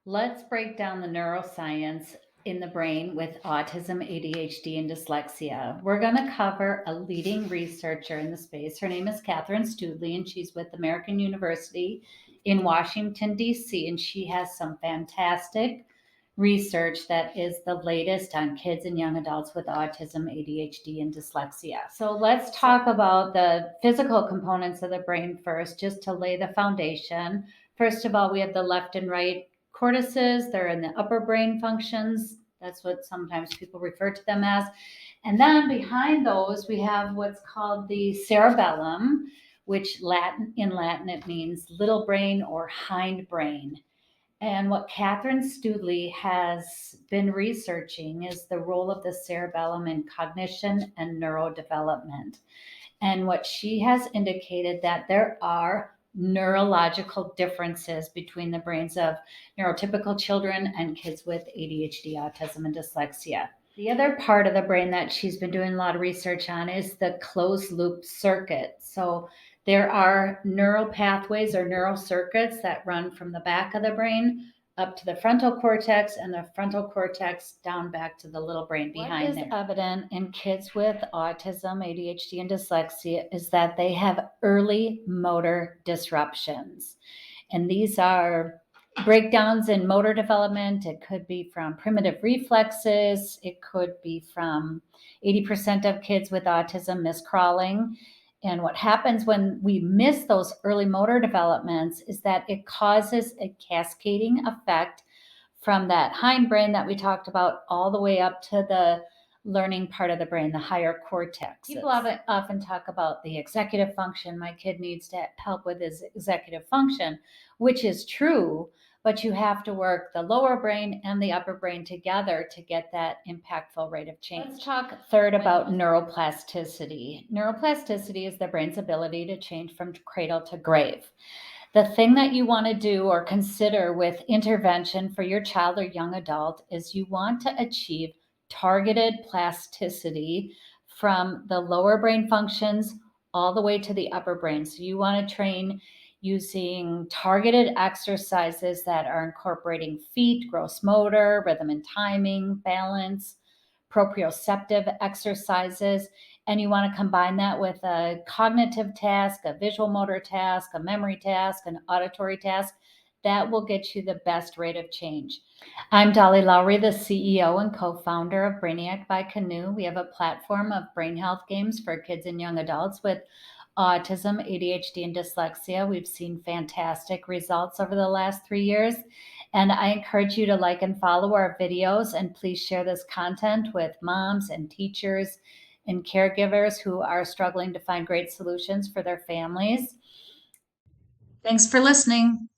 Let's break down the neuroscience in the brain with autism, ADHD, and dyslexia. We're going to cover a leading researcher in the space. Her name is Catherine Studley, and she's with American University in Washington, D.C., and she has some fantastic research that is the latest on kids and young adults with autism, ADHD, and dyslexia. So let's talk about the physical components of the brain first, just to lay the foundation. First of all, we have the left and right cortices. They're in the upper brain functions. That's what sometimes people refer to them as. And then behind those, we have what's called the cerebellum, which in Latin it means little brain or hind brain. And what Catherine Studley has been researching is the role of the cerebellum in cognition and neurodevelopment. And what she has indicated that there are neurological differences between the brains of neurotypical children and kids with ADHD, autism, and dyslexia. The other part of the brain that she's been doing a lot of research on is the closed loop circuit. So there are neural pathways or neural circuits that run from the back of the brain up to the frontal cortex, and the frontal cortex down back to the little brain behind there. What is evident in kids with autism, ADHD, and dyslexia is that they have early motor disruptions. And these are breakdowns in motor development. It could be from primitive reflexes. It could be from 80% of kids with autism miss crawling. And what happens when we miss those early motor developments is that it causes a cascading effect from that hindbrain that we talked about all the way up to the learning part of the brain, the higher cortex. People often talk about the executive function. My kid needs to help with his executive function, which is true, but you have to work the lower brain and the upper brain together to get that impactful rate of change. Let's talk third about neuroplasticity. Neuroplasticity is the brain's ability to change from cradle to grave. The thing that you want to do or consider with intervention for your child or young adult is you want to achieve targeted plasticity from the lower brain functions all the way to the upper brain. So you want to train using targeted exercises that are incorporating feet, gross motor, rhythm and timing, balance, proprioceptive exercises. And you want to combine that with a cognitive task, a visual motor task, a memory task, an auditory task. That will get you the best rate of change. I'm Dolly Lowry, the CEO and co-founder of Brainiac by Canoe. We have a platform of brain health games for kids and young adults with autism, ADHD, and dyslexia. We've seen fantastic results over the last 3 years. And I encourage you to like and follow our videos, and please share this content with moms and teachers and caregivers who are struggling to find great solutions for their families. Thanks for listening.